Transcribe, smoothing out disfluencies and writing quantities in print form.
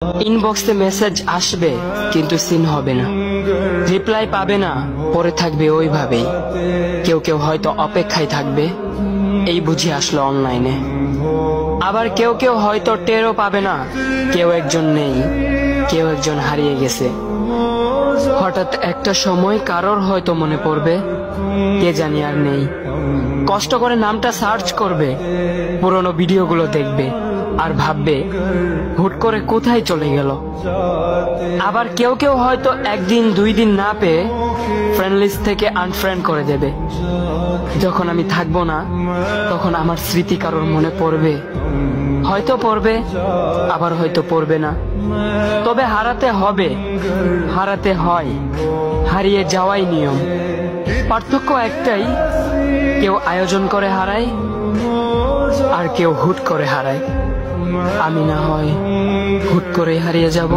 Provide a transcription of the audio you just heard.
ইনবক্সে মেসেজ আসবে কিন্তু সিন হবে না, রিপ্লাই পাবে না, পরে থাকবে ওইভাবেই। কেউ কেউ হয়তো অপেক্ষায় থাকবে, এই বুঝি আসলো অনলাইনে। আবার কেউ কেউ হয়তো টেরও পাবে না, কেউ একজন নেই, কেউ একজন হারিয়ে গেছে। হঠাৎ একটা সময় কারোর হয়তো মনে পড়বে, কে জানি আর নেই। কষ্ট করে নামটা সার্চ করবে, পুরনো ভিডিওগুলো দেখবে আর ভাববে হুট করে কোথায় চলে গেল। আবার কেউ কেউ হয়তো একদিন দুই দিন না পেয়ে ফ্রেন্ড লিস্ট থেকে আনফ্রেন্ড করে দেবে। যখন আমি থাকবো না তখন আমার স্মৃতি কারোর মনে পড়বে, হয়তো পড়বে আবার হয়তো পড়বে না। তবে হারাতে হবে, হারাতে হয়, হারিয়ে যাওয়াই নিয়ম। পার্থক্য একটাই, কেউ আয়োজন করে হারায় আর কেউ হুট করে হারায়। আমি না হয় হুট করে হারিয়ে যাব।